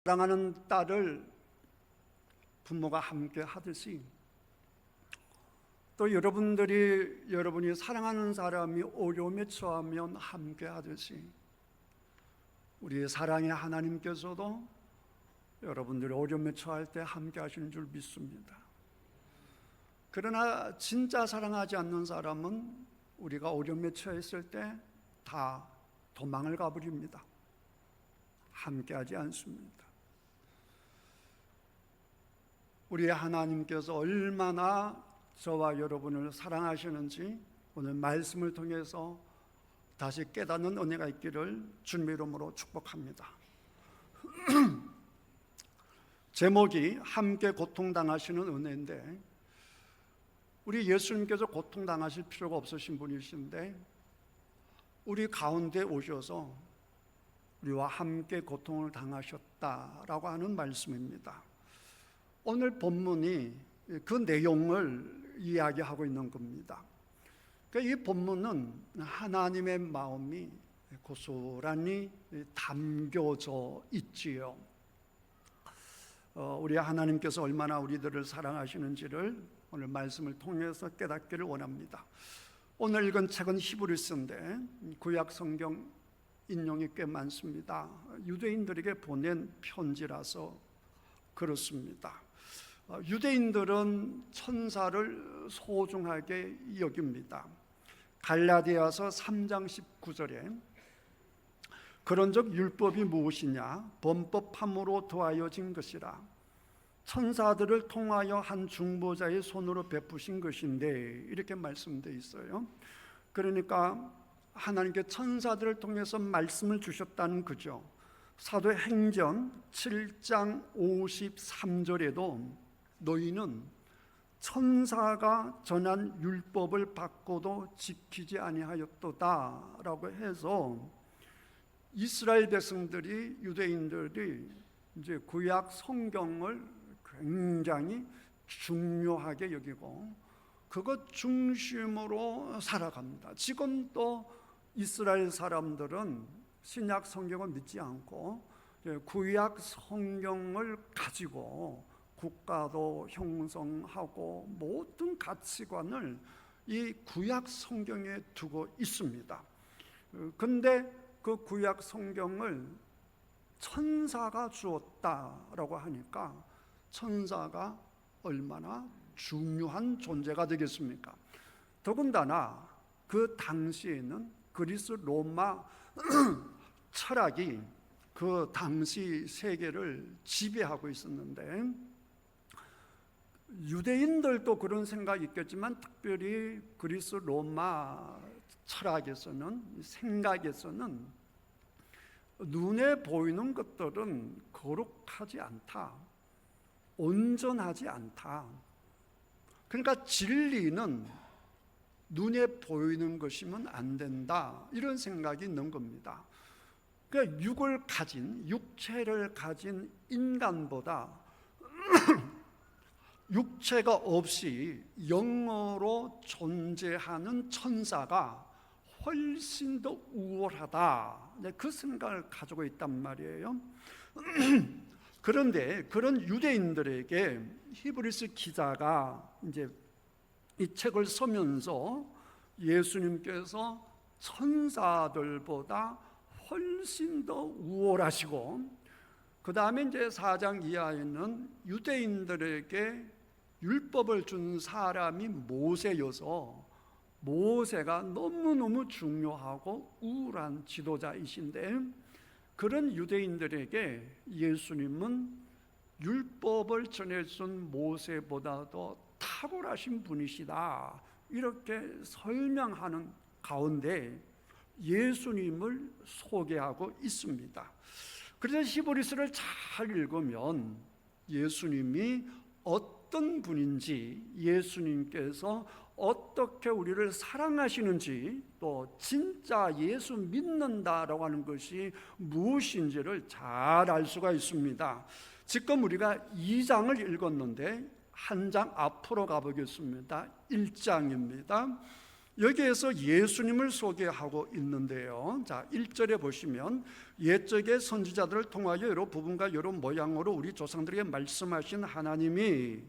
사랑하는 딸을 부모가 함께 하듯이 또 여러분이 사랑하는 사람이 어려움에 처하면 함께 하듯이 우리의 사랑의 하나님께서도 여러분들이 어려움에 처할 때 함께 하시는 줄 믿습니다. 그러나 진짜 사랑하지 않는 사람은 우리가 어려움에 처했을 때 다 도망을 가버립니다. 함께 하지 않습니다. 우리의 하나님께서 얼마나 저와 여러분을 사랑하시는지 오늘 말씀을 통해서 다시 깨닫는 은혜가 있기를 주님의 이름으로 축복합니다. 제목이 함께 고통당하시는 은혜인데, 우리 예수님께서 고통당하실 필요가 없으신 분이신데 우리 가운데 오셔서 우리와 함께 고통을 당하셨다라고 하는 말씀입니다. 오늘 본문이 그 내용을 이야기하고 있는 겁니다. 이 본문은 하나님의 마음이 고스란히 담겨져 있지요. 우리 하나님께서 얼마나 우리들을 사랑하시는지를 오늘 말씀을 통해서 깨닫기를 원합니다. 오늘 읽은 책은 히브리서인데 구약 성경 인용이 꽤 많습니다. 유대인들에게 보낸 편지라서 그렇습니다. 유대인들은 천사를 소중하게 여깁니다. 갈라디아서 3장 19절에 그런즉 율법이 무엇이냐? 범법함으로 더하여진 것이라. 천사들을 통하여 한 중보자의 손으로 베푸신 것인데, 이렇게 말씀되어 있어요. 그러니까 하나님께 천사들을 통해서 말씀을 주셨다는 거죠. 사도행전 7장 53절에도 너희는 천사가 전한 율법을 받고도 지키지 아니하였도다 라고 해서 이스라엘 백성들이, 유대인들이 이제 구약 성경을 굉장히 중요하게 여기고 그것 중심으로 살아갑니다. 지금 또 이스라엘 사람들은 신약 성경을 믿지 않고 구약 성경을 가지고 국가도 형성하고 모든 가치관을 이 구약 성경에 두고 있습니다. 근데 그 구약 성경을 천사가 주었다라고 하니까 천사가 얼마나 중요한 존재가 되겠습니까? 더군다나 그 당시에는 그리스 로마 철학이 그 당시 세계를 지배하고 있었는데, 유대인들도 그런 생각이 있겠지만 특별히 그리스 로마 철학에서는, 생각에서는 눈에 보이는 것들은 거룩하지 않다, 온전하지 않다. 그러니까 진리는 눈에 보이는 것이면 안 된다, 이런 생각이 있는 겁니다. 그러니까 육체를 가진 인간보다 육체가 없이 영어로 존재하는 천사가 훨씬 더 우월하다, 그 생각을 가지고 있단 말이에요. 그런데 그런 유대인들에게 히브리서 기자가 이제 이 책을 쓰면서 예수님께서 천사들보다 훨씬 더 우월하시고, 그 다음에 이제 4장 이하에는 유대인들에게 율법을 준 사람이 모세여서 모세가 너무너무 중요하고 우월한 지도자이신데, 그런 유대인들에게 예수님은 율법을 전해준 모세보다도 탁월하신 분이시다, 이렇게 설명하는 가운데 예수님을 소개하고 있습니다. 그래서 히브리서를 잘 읽으면 예수님이 어떤 분인지, 예수님께서 어떻게 우리를 사랑하시는지, 또 진짜 예수 믿는다라고 하는 것이 무엇인지를 잘 알 수가 있습니다. 지금 우리가 2장을 읽었는데 한 장 앞으로 가보겠습니다. 1장입니다. 여기에서 예수님을 소개하고 있는데요. 자, 1절에 보시면 옛적의 선지자들을 통하여 여러 부분과 여러 모양으로 우리 조상들에게 말씀하신 하나님이,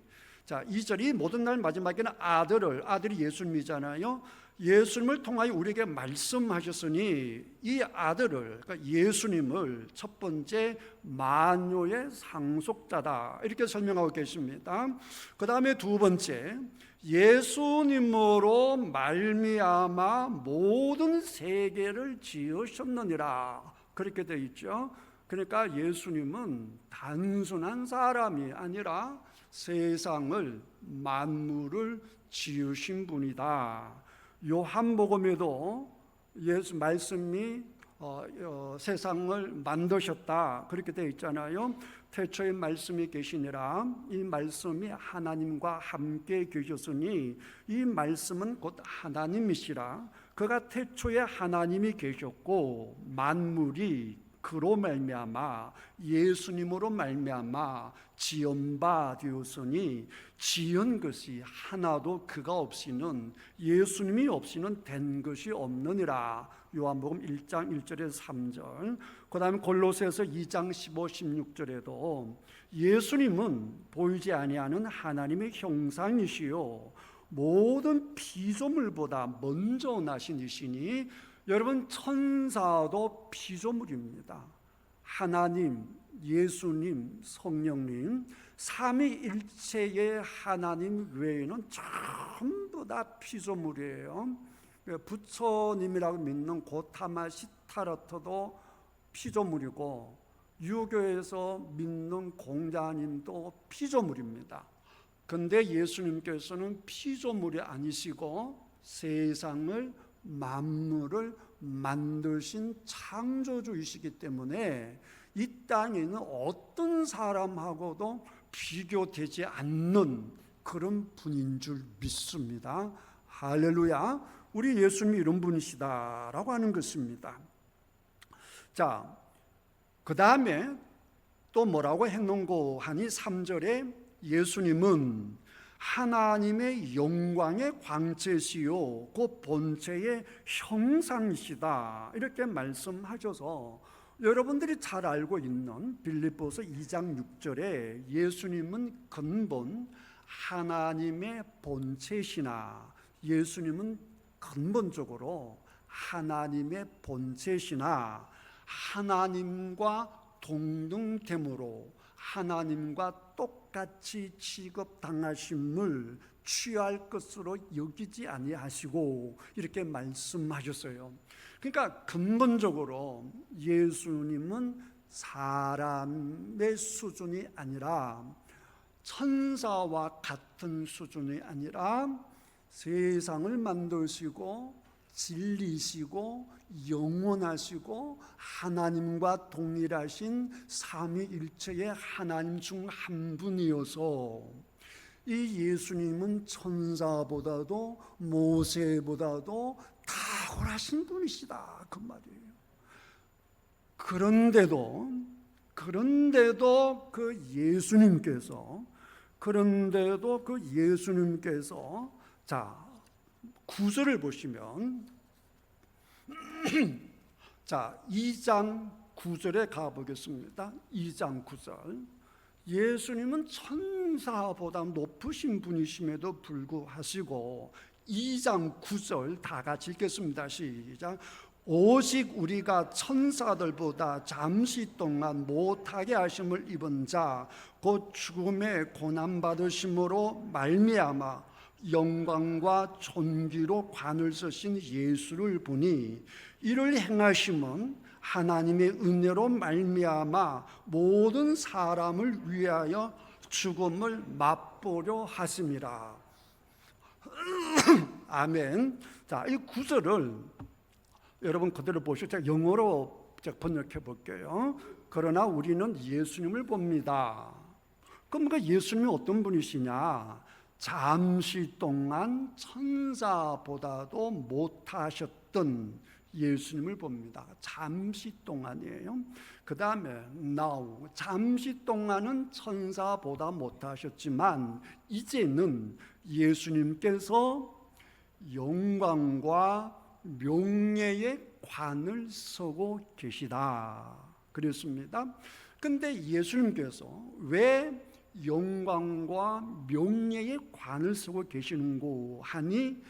자, 2절이 모든 날 마지막에는 아들이 예수님이잖아요. 예수님을 통하여 우리에게 말씀하셨으니 이 아들을, 그러니까 예수님을 첫 번째 만유의 상속자다 이렇게 설명하고 계십니다. 그 다음에 두 번째, 예수님으로 말미암아 모든 세계를 지으셨느니라 그렇게 되어 있죠. 그러니까 예수님은 단순한 사람이 아니라 세상을, 만물을 지으신 분이다. 요한복음에도 예수 말씀이 세상을 만드셨다 그렇게 되어 있잖아요. 태초에 말씀이 계시니라. 이 말씀이 하나님과 함께 계셨으니 이 말씀은 곧 하나님이시라. 그가 태초에 하나님이 계셨고 만물이 그로 말미암아 예수님으로 말미암아 지은 바 되었으니 지은 것이 하나도 그가 없이는, 예수님이 없이는 된 것이 없느니라. 요한복음 1장 1절에서 3절. 그 다음에 골로새서 2장 15, 16절에도 예수님은 보이지 아니하는 하나님의 형상이시요 모든 피조물보다 먼저 나신 이시니, 여러분 천사도 피조물입니다. 하나님, 예수님, 성령님 삼위일체의 하나님 외에는 전부 다 피조물이에요. 부처님이라고 믿는 고타마 시타르트도 피조물이고 유교에서 믿는 공자님도 피조물입니다. 그런데 예수님께서는 피조물이 아니시고 세상을, 만물을 만드신 창조주이시기 때문에 이 땅에 있는 어떤 사람하고도 비교되지 않는 그런 분인 줄 믿습니다. 할렐루야. 우리 예수님이 이런 분이시다라고 하는 것입니다. 자, 그 다음에 또 뭐라고 해놓고 하니 3절에 예수님은 하나님의 영광의 광채시요 그 본체의 형상이시다 이렇게 말씀하셔서, 여러분들이 잘 알고 있는 빌립보서 2장 6절에 예수님은 근본 하나님의 본체시나, 예수님은 근본적으로 하나님의 본체시나 하나님과 동등됨으로 하나님과 똑같이 취급당하심을 취할 것으로 여기지 아니하시고 이렇게 말씀하셨어요. 그러니까 근본적으로 예수님은 사람의 수준이 아니라, 천사와 같은 수준이 아니라 세상을 만드시고 진리시고 영원하시고 하나님과 동일하신 삼위일체의 하나님 중 한 분이어서, 이 예수님은 천사보다도 모세보다도 탁월하신 분이시다 그 말이에요. 그런데도 그 예수님께서 자 9절을 보시면 자 2장 9절에 가보겠습니다. 2장 9절. 예수님은 천사보다 높으신 분이심에도 불구하시고 2장 9절 다 같이 읽겠습니다. 시작. 오직 우리가 천사들보다 잠시 동안 못하게 하심을 입은 자 곧 죽음의 고난받으심으로 말미암아 영광과 존귀로 관을 쓰신 예수를 보니, 이를 행하심은 하나님의 은혜로 말미암아 모든 사람을 위하여 죽음을 맛보려 하심이라. 아멘. 자, 이 구절을 여러분 그대로 보시고 제가 영어로 번역해 볼게요. 그러나 우리는 예수님을 봅니다. 그럼 그 예수님이 어떤 분이시냐? 잠시 동안 천사보다도 못하셨던 예수님을 봅니다. 잠시 동안이에요. 그 다음에 now, 잠시 동안은 천사보다 못하셨지만 이제는 예수님께서 영광과 명예의 관을 서고 계시다 그랬습니다. 근데 예수님께서 왜 영광과 명예의 관을 서고 계시는고 하니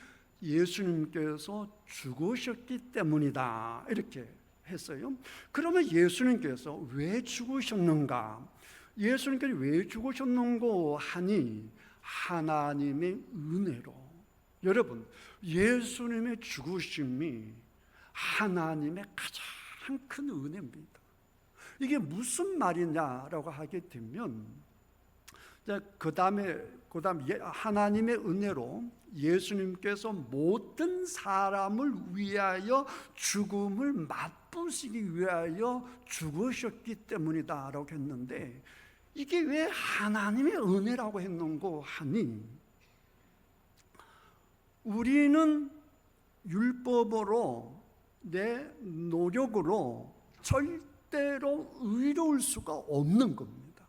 예수님께서 죽으셨기 때문이다 이렇게 했어요. 그러면 예수님께서 왜 죽으셨는가? 예수님께서 왜 죽으셨는고 하니 하나님의 은혜로. 여러분, 예수님의 죽으심이 하나님의 가장 큰 은혜입니다. 이게 무슨 말이냐라고 하게 되면 그 다음에 하나님의 은혜로 예수님께서 모든 사람을 위하여 죽음을 맛보시기 위하여 죽으셨기 때문이다라고 했는데, 이게 왜 하나님의 은혜라고 했는고 하니, 우리는 율법으로 내 노력으로 절대로 의로울 수가 없는 겁니다.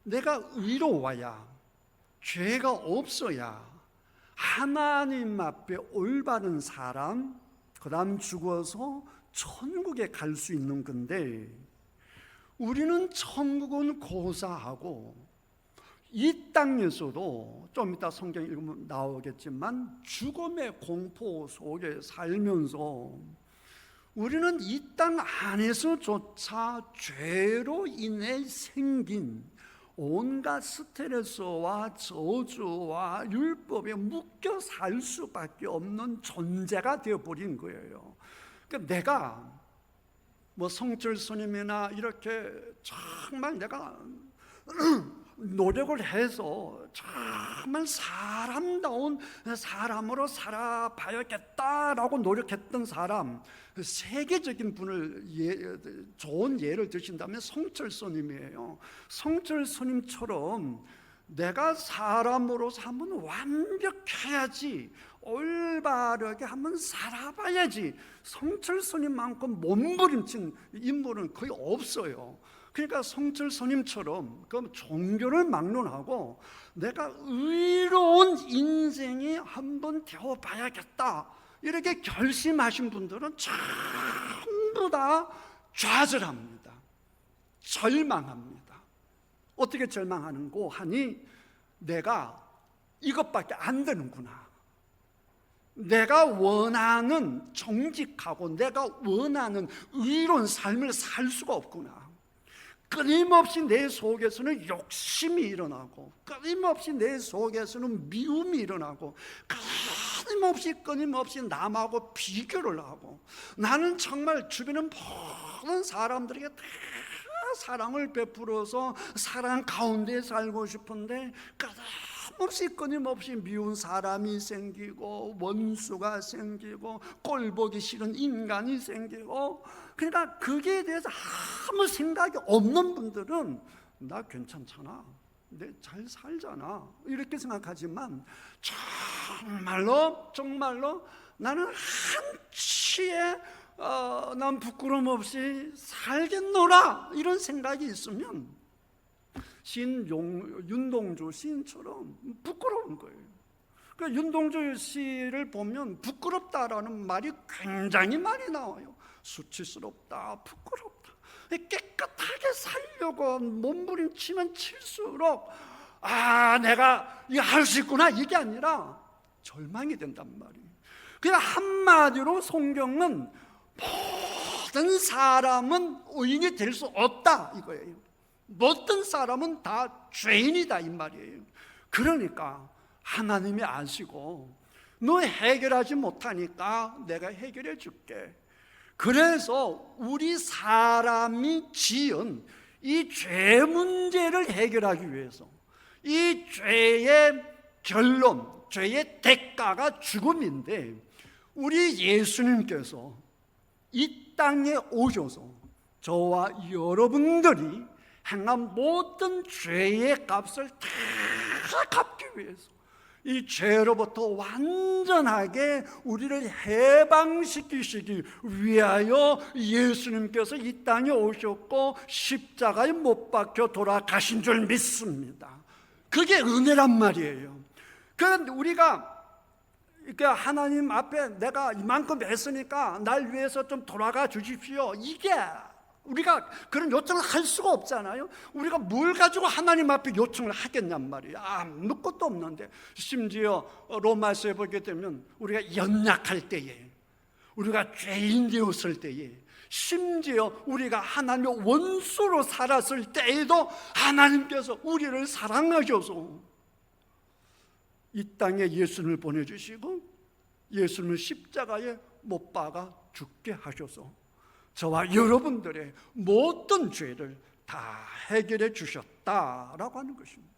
내가 의로워야, 죄가 없어야 하나님 앞에 올바른 사람, 그 다음 죽어서 천국에 갈 수 있는 건데, 우리는 천국은 고사하고 이 땅에서도 좀 이따 성경 읽으면 나오겠지만 죽음의 공포 속에 살면서 우리는 이 땅 안에서조차 죄로 인해 생긴 온갖 스트레스와 저주와 율법에 묶여 살 수밖에 없는 존재가 되어버린 거예요. 그러니까 내가 성철 스님이나 이렇게 정말 내가 노력을 해서 정말 사람다운 사람으로 살아봐야겠다라고 노력했던 사람, 세계적인 분을 좋은 예를 드신다면 성철 스님이에요. 성철 스님처럼 내가 사람으로서 한번 완벽해야지, 올바르게 한번 살아봐야지, 성철 스님만큼 몸부림친 인물은 거의 없어요. 그러니까 성철 스님처럼 그 종교를 막론하고 내가 의로운 인생이 한번 되어봐야겠다 이렇게 결심하신 분들은 전부 다 좌절합니다. 절망합니다. 어떻게 절망하는고 하니, 내가 이것밖에 안 되는구나, 내가 원하는 정직하고 내가 원하는 의로운 삶을 살 수가 없구나. 끊임없이 내 속에서는 욕심이 일어나고, 끊임없이 내 속에서는 미움이 일어나고, 끊임없이 남하고 비교를 하고, 나는 정말 주변의 모든 사람들에게 다 사랑을 베풀어서 사랑 가운데 살고 싶은데 끊임없이 미운 사람이 생기고, 원수가 생기고, 꼴보기 싫은 인간이 생기고, 그러니까 거기에 대해서 아무 생각이 없는 분들은 나 괜찮잖아, 내 잘 살잖아 이렇게 생각하지만, 정말로 나는 한치의 난 부끄럼 없이 살겠노라 이런 생각이 있으면 윤동주 시인처럼 부끄러운 거예요. 그러니까 윤동주 시를 보면 부끄럽다라는 말이 굉장히 많이 나와요. 수치스럽다, 부끄럽다. 깨끗하게 살려고 몸부림치면 칠수록 내가 이거 할 수 있구나 이게 아니라 절망이 된단 말이에요. 그냥 한마디로 성경은 모든 사람은 의인이 될 수 없다 이거예요. 모든 사람은 다 죄인이다 이 말이에요. 그러니까 하나님이 아시고 너 해결하지 못하니까 내가 해결해 줄게. 그래서 우리 사람이 지은 이 죄 문제를 해결하기 위해서, 이 죄의 결론, 죄의 대가가 죽음인데, 우리 예수님께서 이 땅에 오셔서 저와 여러분들이 행한 모든 죄의 값을 다 갚기 위해서, 이 죄로부터 완전하게 우리를 해방시키시기 위하여 예수님께서 이 땅에 오셨고 십자가에 못 박혀 돌아가신 줄 믿습니다. 그게 은혜란 말이에요. 그런데 우리가 그러니까 하나님 앞에 내가 이만큼 했으니까 날 위해서 좀 돌아가 주십시오. 이게 우리가 그런 요청을 할 수가 없잖아요. 우리가 뭘 가지고 하나님 앞에 요청을 하겠냔 말이에요. 아무것도 없는데. 심지어 로마서에 보게 되면 우리가 연약할 때에, 우리가 죄인 되었을 때에, 심지어 우리가 하나님의 원수로 살았을 때에도 하나님께서 우리를 사랑하셔서 이 땅에 예수님을 보내주시고 예수님을 십자가에 못 박아 죽게 하셔서 저와 여러분들의 모든 죄를 다 해결해 주셨다라고 하는 것입니다.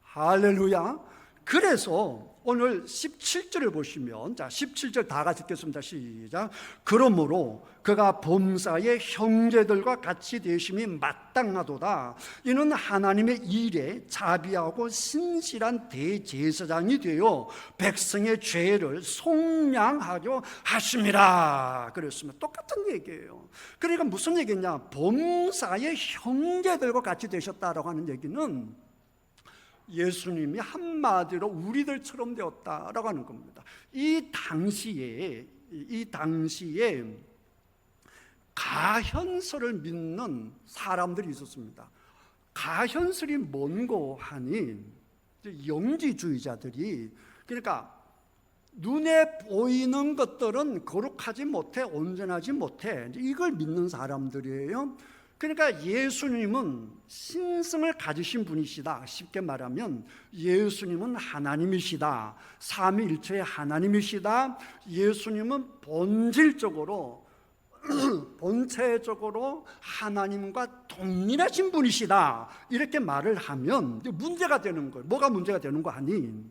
할렐루야. 그래서 오늘 17절을 보시면, 자 17절 다 같이 읽겠습니다. 시작. 그러므로 그가 범사의 형제들과 같이 되심이 마땅하도다. 이는 하나님의 일에 자비하고 신실한 대제사장이 되어 백성의 죄를 속량하려 하심이라 그랬으면 똑같은 얘기예요. 그러니까 무슨 얘기냐? 범사의 형제들과 같이 되셨다라고 하는 얘기는 예수님이 한마디로 우리들처럼 되었다라고 하는 겁니다. 이 당시에 가현설을 믿는 사람들이 있었습니다. 가현설이 뭔고 하니 영지주의자들이, 그러니까 눈에 보이는 것들은 거룩하지 못해, 온전하지 못해, 이걸 믿는 사람들이에요. 그러니까 예수님은 신성을 가지신 분이시다. 쉽게 말하면 예수님은 하나님이시다. 삼위일체의 하나님이시다. 예수님은 본질적으로 본체적으로 하나님과 동일하신 분이시다. 이렇게 말을 하면 문제가 되는 거예요. 뭐가 문제가 되는 거 아니?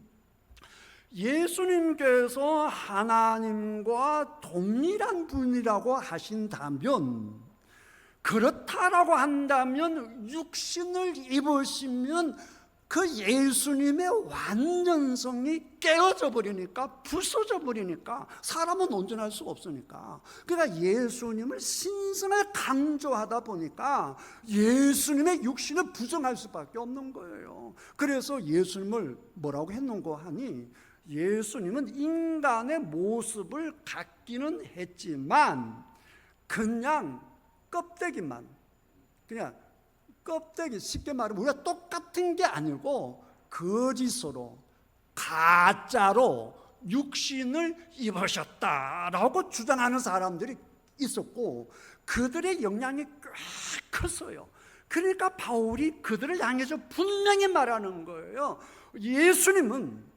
예수님께서 하나님과 동일한 분이라고 하신다면, 그렇다라고 한다면 육신을 입으시면 그 예수님의 완전성이 깨어져 버리니까, 부서져 버리니까 사람은 온전할 수가 없으니까, 그러니까 예수님을 신성을 강조하다 보니까 예수님의 육신을 부정할 수밖에 없는 거예요. 그래서 예수님을 뭐라고 했는고 하니, 예수님은 인간의 모습을 갖기는 했지만 그냥 껍데기만, 그냥 껍데기, 쉽게 말하면 우리가 똑같은 게 아니고 거짓으로, 가짜로 육신을 입으셨다라고 주장하는 사람들이 있었고, 그들의 영향이 꽤 컸어요. 그러니까 바울이 그들을 향해서 분명히 말하는 거예요. 예수님은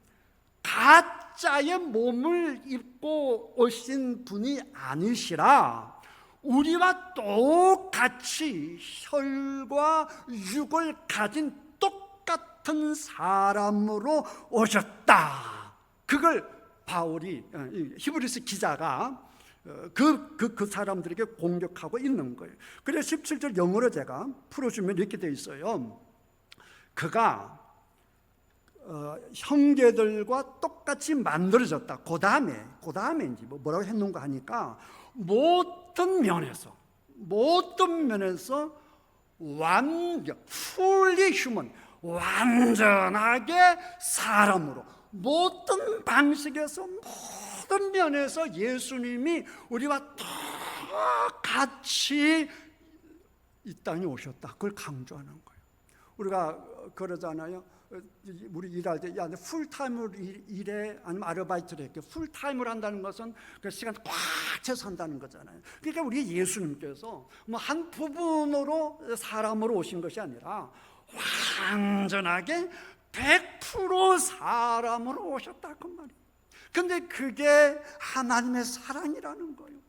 가짜의 몸을 입고 오신 분이 아니시라 우리와 똑같이 혈과 육을 가진 똑같은 사람으로 오셨다. 그걸 바울이, 히브리서 기자가 그 사람들에게 공격하고 있는 거예요. 그래서 17절 영어로 제가 풀어주면 이렇게 되어 있어요. 그가 형제들과 똑같이 만들어졌다. 그 다음에 이제 뭐라고 했는가 하니까, 모든 면에서 완전, fully human, 완전하게 사람으로, 모든 방식에서, 모든 면에서 예수님이 우리와 똑같이 이 땅에 오셨다. 그걸 강조하는 거예요. 우리가 그러잖아요. 우리 일할 때, 야, 풀타임으로 일해, 아니면 아르바이트를 해. 풀타임을 한다는 것은 그 시간 꽉 채서 한다는 거잖아요. 그러니까 우리 예수님께서 뭐 한 부분으로 사람으로 오신 것이 아니라 완전하게 100% 사람으로 오셨다 그 말이에요. 근데 그게 하나님의 사랑이라는 거예요.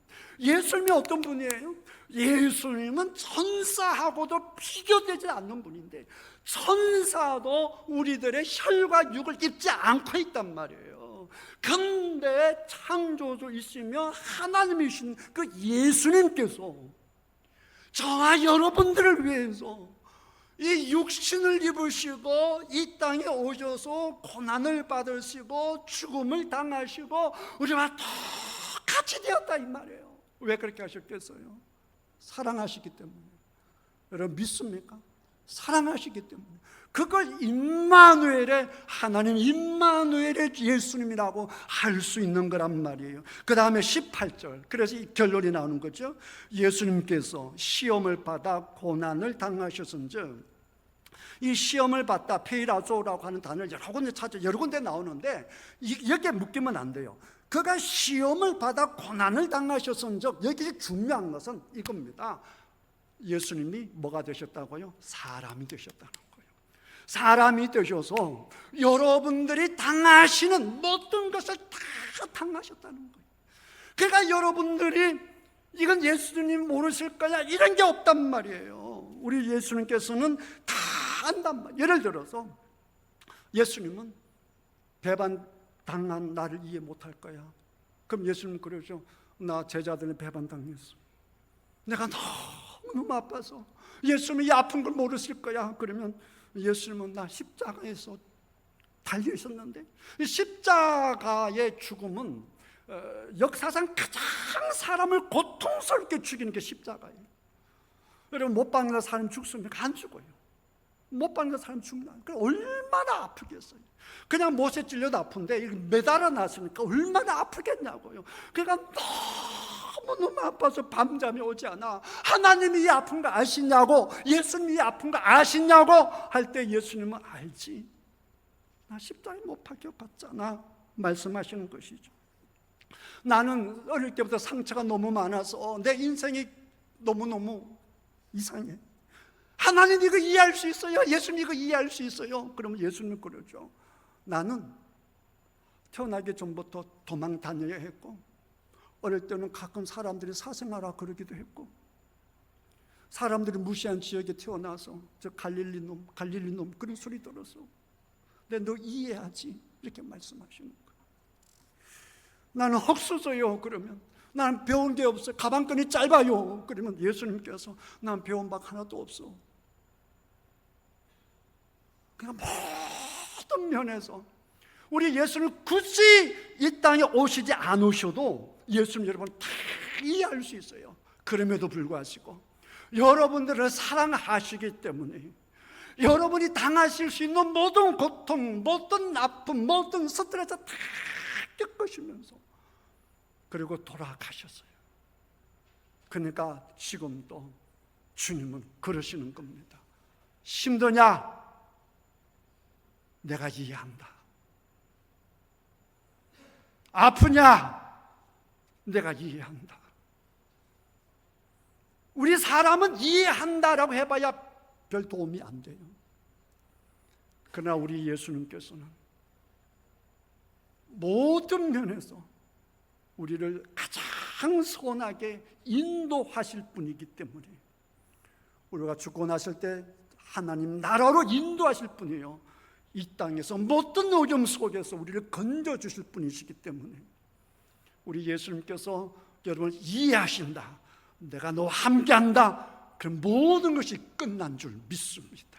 예수님이 어떤 분이에요? 예수님은 천사하고도 비교되지 않는 분인데, 천사도 우리들의 혈과 육을 입지 않고 있단 말이에요. 근데 창조주이시며 하나님이신 그 예수님께서 저와 여러분들을 위해서 이 육신을 입으시고 이 땅에 오셔서 고난을 받으시고 죽음을 당하시고 우리와 똑같이 되었다 이 말이에요. 왜 그렇게 하셨겠어요? 사랑하시기 때문에. 여러분 믿습니까? 사랑하시기 때문에 그걸 임마누엘의 하나님 임마누엘의 예수님이라고 할 수 있는 거란 말이에요. 그 다음에 18절, 그래서 이 결론이 나오는 거죠. 예수님께서 시험을 받아 고난을 당하셨은즉, 이 시험을 받다, 페이라조라고 하는 단어를 여러 군데 찾아 여러 군데 나오는데 여기에 묶이면 안 돼요. 그가 시험을 받아 고난을 당하셨은즉, 여기 중요한 것은 이겁니다. 예수님이 뭐가 되셨다고요? 사람이 되셨다는 거예요. 사람이 되셔서 여러분들이 당하시는 모든 것을 다 당하셨다는 거예요. 그러니까 여러분들이 이건 예수님 모르실 거야 이런 게 없단 말이에요. 우리 예수님께서는 다 안단 말이에요. 예를 들어서 예수님은 배반 당한 나를 이해 못할 거야. 그럼 예수님은 그러죠. 나 제자들은 배반 당했어. 내가 너무 아파서 예수님이 이 아픈 걸 모르실 거야. 그러면 예수님은 나 십자가에서 달려 있었는데, 이 십자가의 죽음은 역사상 가장 사람을 고통스럽게 죽이는 게 십자가예요. 여러분, 못 박는 사람 죽습니까? 안 죽어요. 못 박는 사람 죽나? 얼마나 아프겠어요. 그냥 못에 찔려도 아픈데 매달아 놨으니까 얼마나 아프겠냐고요. 그러니까 너무 아파서 밤잠이 오지 않아. 하나님이 이 아픈 거 아시냐고, 예수님이 이 아픈 거 아시냐고 할 때 예수님은 알지. 나 십자가에 못 박혀봤잖아 말씀하시는 것이죠. 나는 어릴 때부터 상처가 너무 많아서 내 인생이 너무너무 이상해. 하나님 이거 이해할 수 있어요? 예수님 이거 이해할 수 있어요? 그러면 예수님 그러죠. 나는 태어나기 전부터 도망 다녀야 했고, 어릴 때는 가끔 사람들이 사생하라 그러기도 했고, 사람들이 무시한 지역에 태어나서 저 갈릴리 놈 그런 소리 들었어. 근데 너 이해하지? 이렇게 말씀하시는 거예요. 나는 헛수저요. 그러면 나는 배운 게 없어요. 가방끈이 짧아요. 그러면 예수님께서 난 배운 바 하나도 없어. 그냥 모든 면에서 우리 예수님 굳이 이 땅에 오시지 않으셔도 예수님 여러분 다 이해할 수 있어요. 그럼에도 불구하고 여러분들을 사랑하시기 때문에 여러분이 당하실 수 있는 모든 고통, 모든 아픔, 모든 스트레스 다 겪으시면서 그리고 돌아가셨어요. 그러니까 지금도 주님은 그러시는 겁니다. 힘드냐? 내가 이해한다. 아프냐? 내가 이해한다. 우리 사람은 이해한다라고 해봐야 별 도움이 안 돼요. 그러나 우리 예수님께서는 모든 면에서 우리를 가장 선하게 인도하실 분이기 때문에 우리가 죽고 나실 때 하나님 나라로 인도하실 분이에요. 이 땅에서 모든 어려움 속에서 우리를 건져주실 분이시기 때문에 우리 예수님께서 여러분을 이해하신다, 내가 너와 함께한다, 그럼 모든 것이 끝난 줄 믿습니다.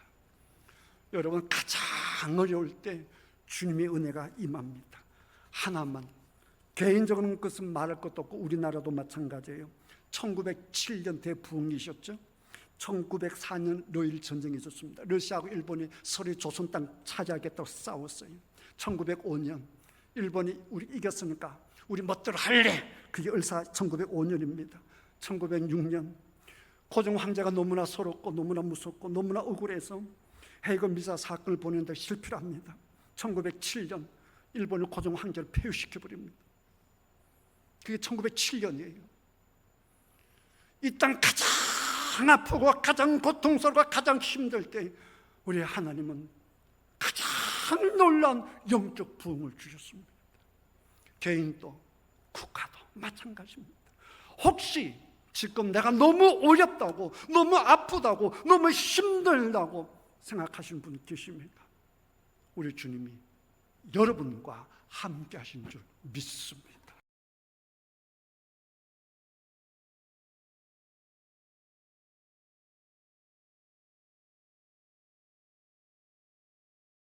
여러분, 가장 어려울 때 주님의 은혜가 임합니다. 하나만, 개인적인 것은 말할 것도 없고 우리나라도 마찬가지예요. 1907년 대부흥이셨죠. 1904년 러일 전쟁이 있었습니다. 러시아하고 일본이 서로 조선 땅 차지하겠다고 싸웠어요. 1905년 일본이 우리 이겼으니까 우리 멋대로 할래. 그게 을사 1905년입니다. 1906년 고종 황제가 너무나 서럽고 너무나 무섭고 너무나 억울해서 해거 미사 사건을 보내는데 실패를 합니다. 1907년 일본이 고종 황제를 폐위시켜버립니다. 그게 1907년이에요. 이 땅 가장 아프고 가장 고통스럽고 가장 힘들 때 우리 하나님은 가장 놀라운 영적 부흥을 주셨습니다. 개인도 국가도 마찬가지입니다. 혹시 지금 내가 너무 어렵다고, 너무 아프다고, 너무 힘들다고 생각하시는 분 계십니까? 우리 주님이 여러분과 함께 하신 줄 믿습니다.